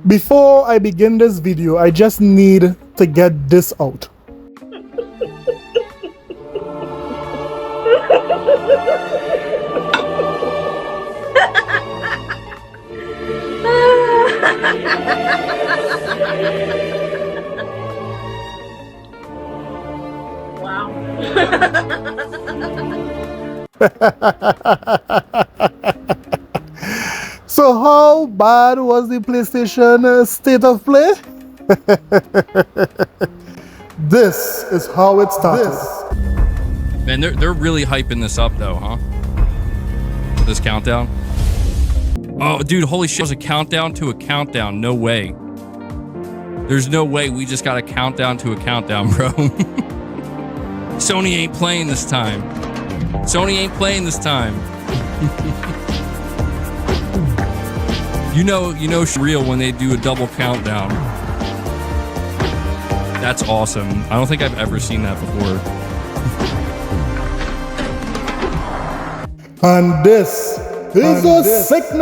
Before I begin this video, I just need to get this out. Wow. So how bad was the PlayStation state of play? This is how it started. Man, they're really hyping this up though, huh? This countdown. Oh, dude, holy shit! It was a countdown to a countdown. No way. There's no way we just got a countdown to a countdown, bro. Sony ain't playing this time. Sony ain't playing this time. You know it's real when they do a double countdown. That's awesome. I don't think I've ever seen that before. And this is a sickness.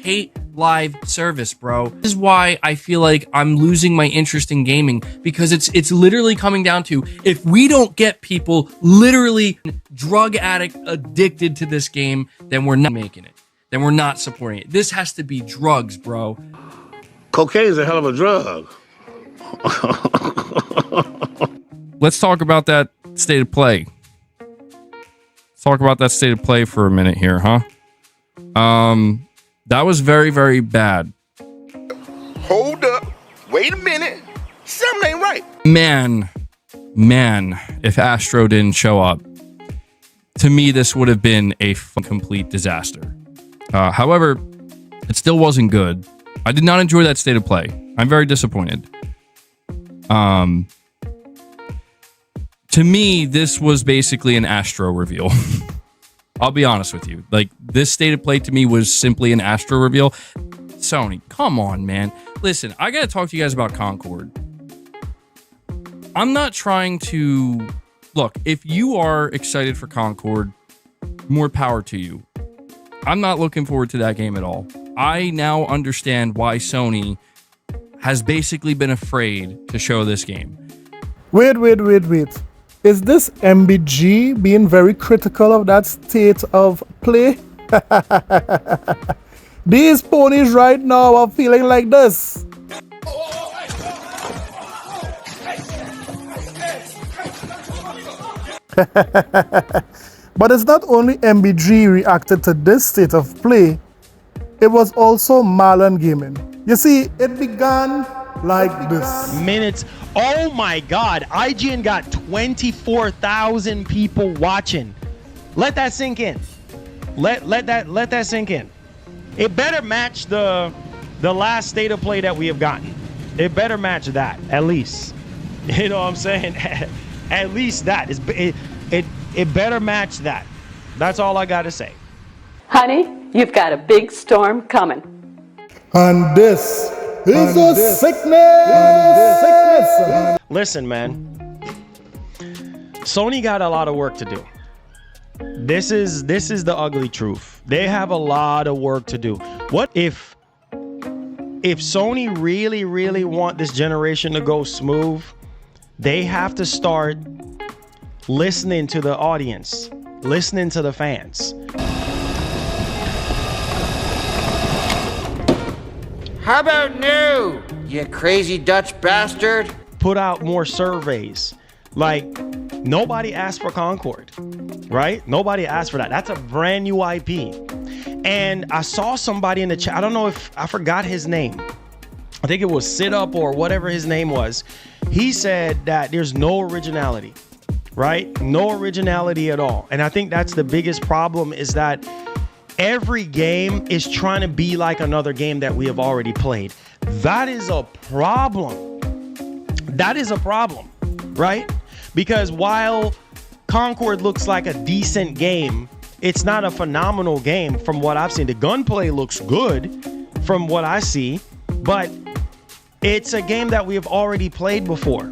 Hate live service, bro. This is why I feel like I'm losing my interest in gaming, because it's literally coming down to, if we don't get people literally drug addict addicted to this game, then we're not making it. Then we're not supporting it. This has to be drugs, bro. Cocaine is a hell of a drug. Let's talk about that state of play. Let's talk about that state of play for a minute here, huh? That was very, very bad. Hold up. Wait a minute. Something ain't right. Man, if Astro didn't show up, to me, this would have been a complete disaster. However, it still wasn't good. I did not enjoy that state of play. I'm very disappointed. To me, this was basically an Astro reveal. I'll be honest with you. Like, this state of play to me was simply an Astro reveal. Sony, come on, man. Listen, I gotta talk to you guys about Concord. I'm not trying to... Look, if you are excited for Concord, more power to you. I'm not looking forward to that game at all. I now understand why Sony has basically been afraid to show this game. Wait. Is this MBG being very critical of that state of play? These ponies right now are feeling like this. But it's not only MBG reacted to this state of play, it was also Marlon Gaming. You see, it began like this. Minutes. Oh my God, IGN got 24,000 people watching. Let that sink in. Let that sink in. It better match the last state of play that we have gotten. It better match that, at least. You know what I'm saying? At least that. It better match that. That's all I gotta say. Honey, you've got a big storm coming. And this is a sickness. Listen, man. Sony got a lot of work to do. This is the ugly truth. They have a lot of work to do. What if Sony really want this generation to go smooth? They have to start listening to the audience, listening to the fans. How about new, you crazy Dutch bastard? Put out more surveys. Like, nobody asked for Concord, right? Nobody asked for that. That's a brand new IP. And I saw somebody in the chat, I don't know if, I forgot his name. I think it was Sit Up or whatever his name was. He said that there's no originality, right? No originality at all. And I think that's the biggest problem, is that every game is trying to be like another game that we have already played. That is a problem. That is a problem, right? Because while Concord looks like a decent game, it's not a phenomenal game from what I've seen. The gunplay looks good from what I see, but it's a game that we have already played before.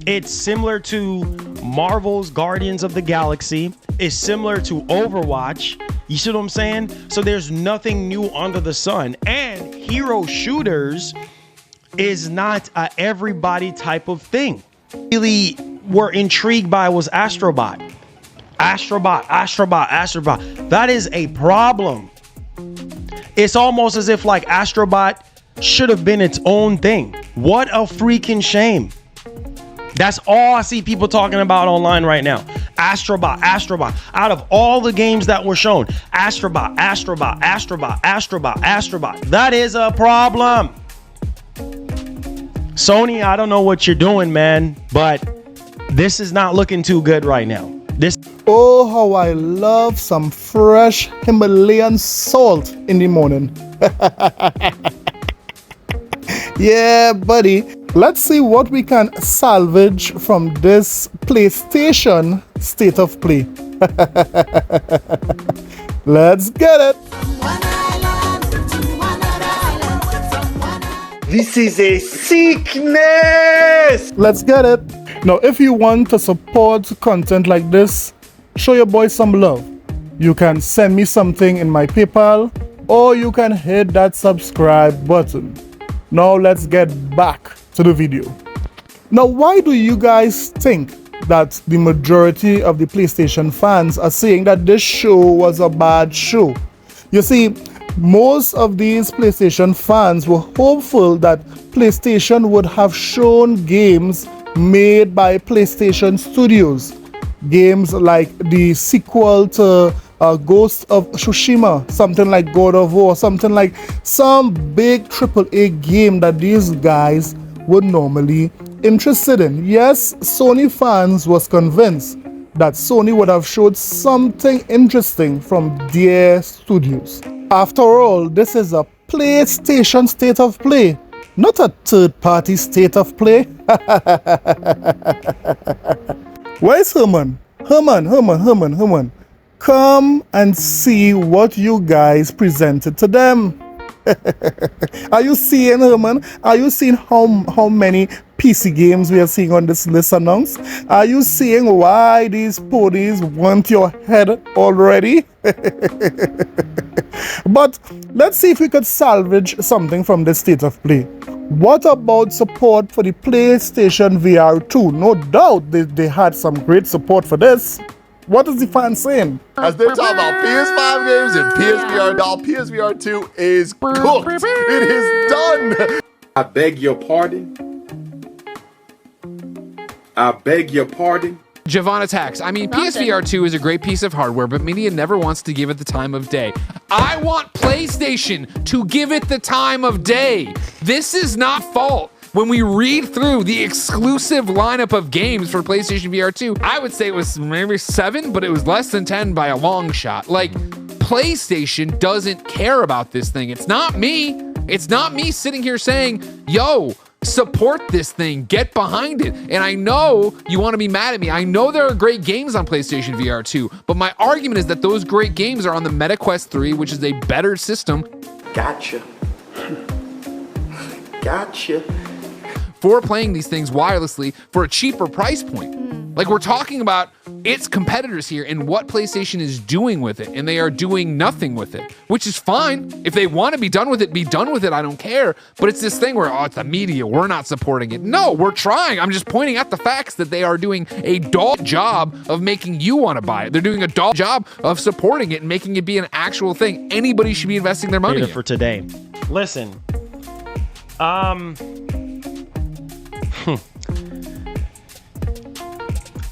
It's similar to Marvel's Guardians of the Galaxy. It's similar to Overwatch. You see what I'm saying? So there's nothing new under the sun. And hero shooters is not a everybody type of thing. Really were intrigued by was Astrobot. That is a problem. It's almost as if like Astrobot should have been its own thing. What a freaking shame. That's all I see people talking about online right now. Astrobot. Out of all the games that were shown, Astrobot. That is a problem. Sony, I don't know what you're doing, man, but this is not looking too good right now. Oh, how I love some fresh Himalayan salt in the morning. Yeah, buddy. Let's see what we can salvage from this PlayStation State of Play. Let's get it. This is a sickness! Let's get it. Now, if you want to support content like this, show your boy some love. You can send me something in my PayPal, or you can hit that subscribe button. Now, let's get back to the video. Now, why do you guys think that the majority of the PlayStation fans are saying that this show was a bad show? You see, most of these PlayStation fans were hopeful that PlayStation would have shown games made by PlayStation Studios. Games like the sequel to Ghost of Tsushima, something like God of War, something like some big AAA game that these guys would normally interested in. Yes, Sony fans was convinced that Sony would have showed something interesting from their studios. After all, this is a PlayStation State of Play, not a third-party State of Play. Where's Herman? Herman. Come and see what you guys presented to them. Are you seeing, Herman? Are you seeing how many PC games we are seeing on this list announced? Are you seeing why these ponies want your head already? But let's see if we could salvage something from this State of Play. What about support for the PlayStation VR 2? No doubt they had some great support for this. What is the fan saying? As they're talking about PS5 games and PSVR, now PSVR 2 is cooked. It is done. I beg your pardon. Javon Attacks. I mean, PSVR 2 is a great piece of hardware, but media never wants to give it the time of day. I want PlayStation to give it the time of day. This is not fault. When we read through the exclusive lineup of games for PlayStation VR 2, I would say it was maybe 7, but it was less than 10 by a long shot. Like, PlayStation doesn't care about this thing. It's not me. It's not me sitting here saying, yo, support this thing, get behind it. And I know you want to be mad at me. I know there are great games on PlayStation VR 2, but my argument is that those great games are on the MetaQuest 3, which is a better system. Gotcha. For playing these things wirelessly for a cheaper price point. Like, we're talking about its competitors here and what PlayStation is doing with it, and they are doing nothing with it, which is fine. If they want to be done with it, be done with it. I don't care. But it's this thing where, oh, it's the media, we're not supporting it. No, we're trying. I'm just pointing out the facts that they are doing a dog job of making you want to buy it. They're doing a dog job of supporting it and making it be an actual thing anybody should be investing their money in. For today. Listen.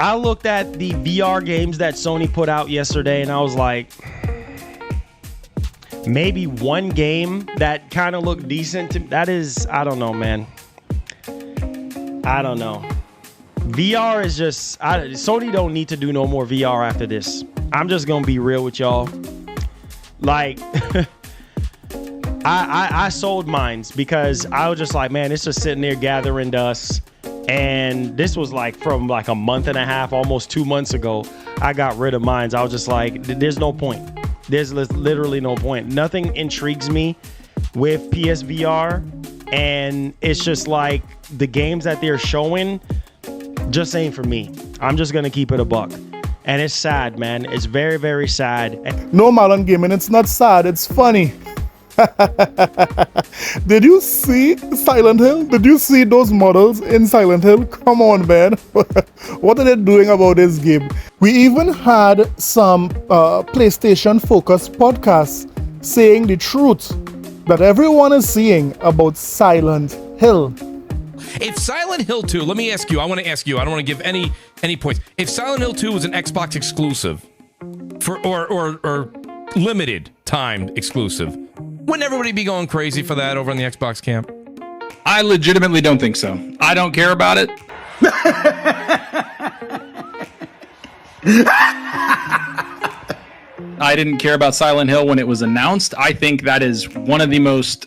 I looked at the VR games that Sony put out yesterday and I was like, maybe one game that kind of looked decent to, that is, I don't know, man. I don't know. VR is just, Sony don't need to do no more VR after this. I'm just gonna be real with y'all. Like, I sold mines because I was just like, man, it's just sitting there gathering dust. And this was like from like a month and a half, almost 2 months ago, I got rid of mines. I was just like, there's no point. There's literally no point. Nothing intrigues me with PSVR. And it's just like the games that they're showing just ain't for me. I'm just going to keep it a buck. And it's sad, man. It's very, very sad. No, Marlon Gaming, it's not sad. It's funny. Did you see Silent Hill? Did you see those models in Silent Hill? Come on, man. What are they doing about this game? We even had some PlayStation-focused podcasts saying the truth that everyone is seeing about Silent Hill. If Silent Hill 2, let me ask you, I want to ask you, I don't want to give any points. If Silent Hill 2 was an Xbox exclusive for or limited time exclusive, wouldn't everybody be going crazy for that over in the Xbox camp? I legitimately don't think so. I don't care about it. I didn't care about Silent Hill when it was announced. I think that is one of the most,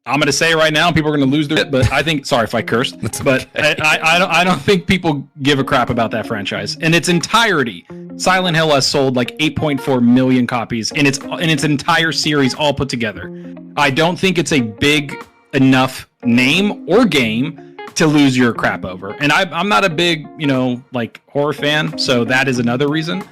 I'm going to say right now, people are going to lose their shit, but I think, sorry if I cursed, but I don't think people give a crap about that franchise. In its entirety, Silent Hill has sold like 8.4 million copies in its entire series all put together. I don't think it's a big enough name or game to lose your crap over. And I'm not a big, like horror fan, so that is another reason.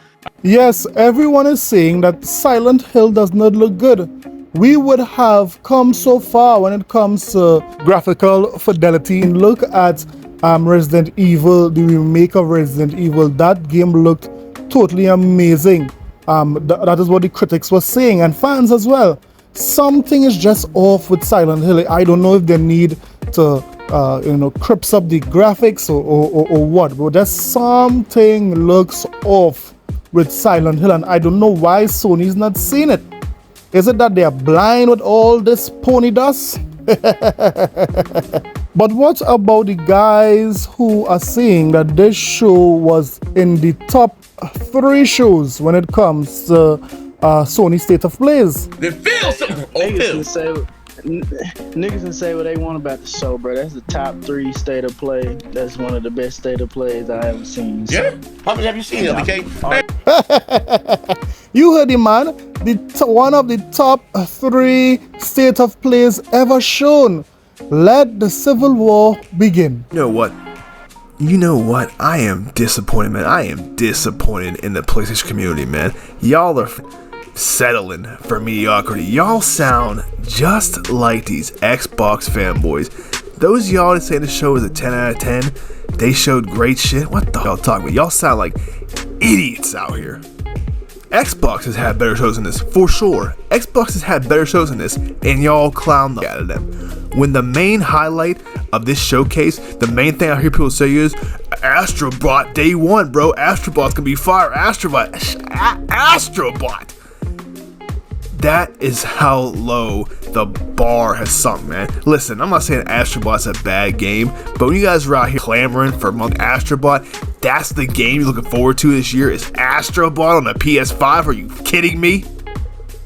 Yes, everyone is saying that Silent Hill does not look good. We would have come so far when it comes to graphical fidelity. Look at Resident Evil, the remake of Resident Evil. That game looked totally amazing. That is what the critics were saying, and fans as well. Something is just off with Silent Hill. I don't know if they need to crisp up the graphics or what, but just something looks off with Silent Hill, and I don't know why Sony's not seeing it. Is it that they are blind with all this pony dust? But what about the guys who are saying that this show was in the top 3 shows when it comes to Sony State of Plays? Niggas can say what they want about the show, bro. That's the top 3 state of play. That's one of the best state of plays I ever seen. So. Yeah. How many have you seen, LBK? You heard him, man. One of the top 3 state of plays ever shown. Let the Civil War begin. You know what? I am disappointed, man. I am disappointed in the PlayStation community, man. Y'all are settling for mediocrity. Y'all sound just like these Xbox fanboys. Those y'all that say the show is a 10 out of 10, they showed great shit. What the hell talking about? Y'all sound like idiots out here. Xbox has had better shows than this, for sure. Xbox has had better shows than this, and y'all clown the out of them. When the main highlight of this showcase, the main thing I hear people say is, Astrobot day 1, bro. Astrobot's gonna be fire. Astrobot. That is how low the bar has sunk, man. Listen, I'm not saying Astrobot's a bad game, but when you guys are out here clamoring for Astrobot, that's the game you're looking forward to this year is Astrobot on the PS5? Are you kidding me?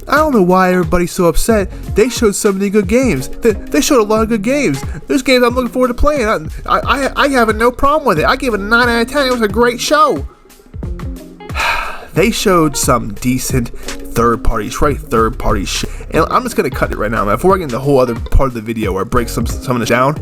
I don't know why everybody's so upset. They showed so many good games. They showed a lot of good games. There's games I'm looking forward to playing. I have no problem with it. I gave it a 9 out of 10. It was a great show. They showed some decent third-party shit. And I'm just going to cut it right now, man. Before I get into the whole other part of the video where I break some of this down,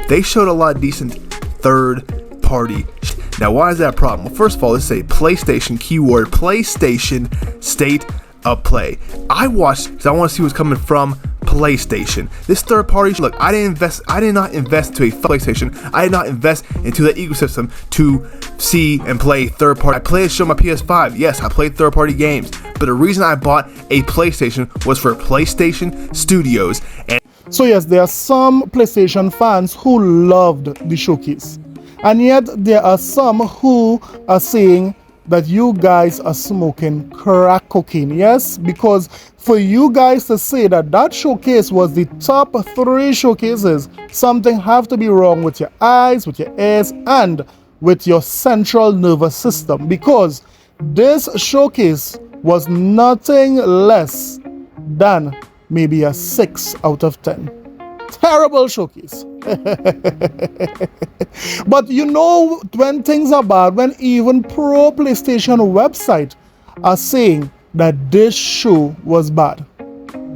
they showed a lot of decent third-party shit. Now, why is that a problem? Well, first of all, let's say PlayStation, keyword PlayStation State of Play. I watched because I want to see what's coming from PlayStation. This third party, look, I did not invest into a PlayStation. I did not invest into the ecosystem to see and play third party. I played a show on my PS5. Yes, I played third party games. But the reason I bought a PlayStation was for PlayStation Studios. And so yes, there are some PlayStation fans who loved the showcase. And yet there are some who are saying that you guys are smoking crack cocaine. Yes, because for you guys to say that that showcase was the top 3 showcases, something have to be wrong with your eyes, with your ears, and with your central nervous system, because this showcase was nothing less than maybe a 6 out of 10. Terrible showcase. But you know when things are bad, when even pro PlayStation website are saying that this show was bad.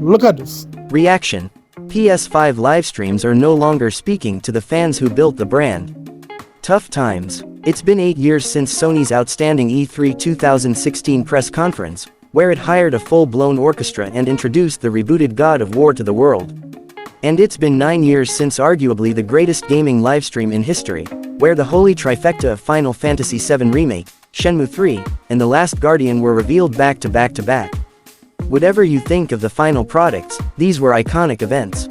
Look at this. Reaction. PS5 live streams are no longer speaking to the fans who built the brand. Tough times. It's been 8 years since Sony's outstanding E3 2016 press conference, where it hired a full-blown orchestra and introduced the rebooted God of War to the world. And it's been 9 years since arguably the greatest gaming livestream in history, where the holy trifecta of Final Fantasy VII Remake, Shenmue 3, and The Last Guardian were revealed back to back to back. Whatever you think of the final products, these were iconic events.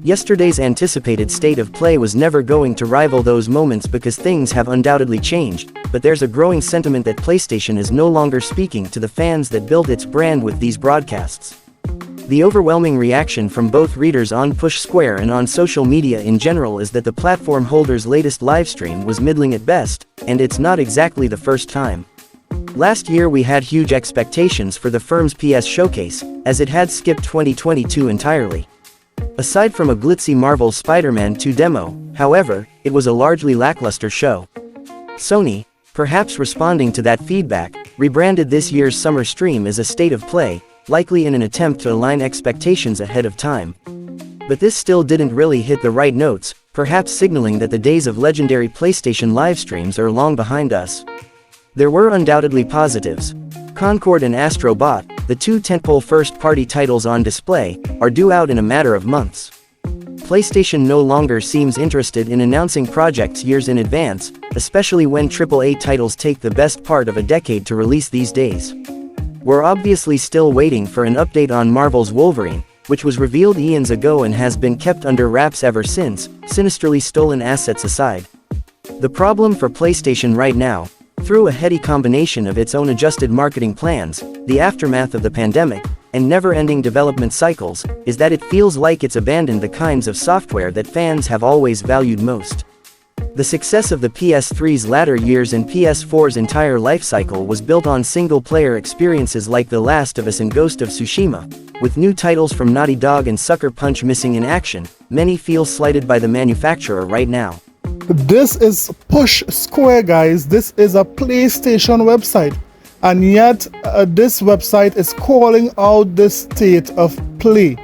Yesterday's anticipated state of play was never going to rival those moments because things have undoubtedly changed, but there's a growing sentiment that PlayStation is no longer speaking to the fans that built its brand with these broadcasts. The overwhelming reaction from both readers on Push Square and on social media in general is that the platform holder's latest livestream was middling at best, and it's not exactly the first time. Last year we had huge expectations for the firm's PS showcase, as it had skipped 2022 entirely. Aside from a glitzy Marvel Spider-Man 2 demo, however, it was a largely lackluster show. Sony, perhaps responding to that feedback, rebranded this year's summer stream as a state of play, likely in an attempt to align expectations ahead of time. But this still didn't really hit the right notes, perhaps signaling that the days of legendary PlayStation live streams are long behind us. There were undoubtedly positives. Concord and Astro Bot, the two tentpole first-party titles on display, are due out in a matter of months. PlayStation no longer seems interested in announcing projects years in advance, especially when AAA titles take the best part of a decade to release these days. We're obviously still waiting for an update on Marvel's Wolverine, which was revealed eons ago and has been kept under wraps ever since, sinisterly stolen assets aside. The problem for PlayStation right now, through a heady combination of its own adjusted marketing plans, the aftermath of the pandemic, and never-ending development cycles, is that it feels like it's abandoned the kinds of software that fans have always valued most. The success of the PS3's latter years and PS4's entire lifecycle was built on single-player experiences like The Last of Us and Ghost of Tsushima. With new titles from Naughty Dog and Sucker Punch missing in action, many feel slighted by the manufacturer right now. This is Push Square, guys. This is a PlayStation website. And yet, this website is calling out the state of play.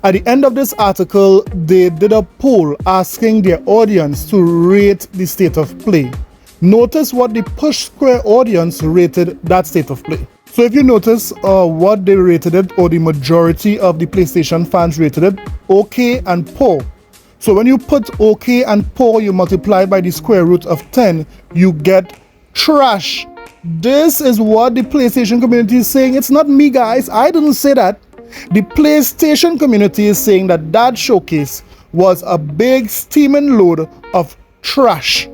At the end of this article, they did a poll asking their audience to rate the state of play. Notice what the Push Square audience rated that state of play. So if you notice what they rated it, or the majority of the PlayStation fans rated it, okay and poor. So when you put okay and poor, you multiply by the square root of 10, you get trash. This is what the PlayStation community is saying. It's not me, guys. I didn't say that. The PlayStation community is saying that that showcase was a big steaming load of trash.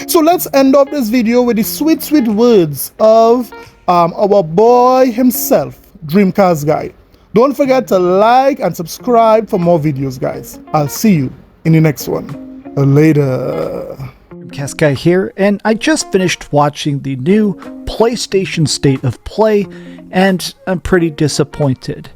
So let's end off this video with the sweet, sweet words of our boy himself, Dreamcast Guy. Don't forget to like and subscribe for more videos, guys. I'll see you in the next one. Later. Dreamcast Guy here, and I just finished watching the new PlayStation State of Play, and I'm pretty disappointed.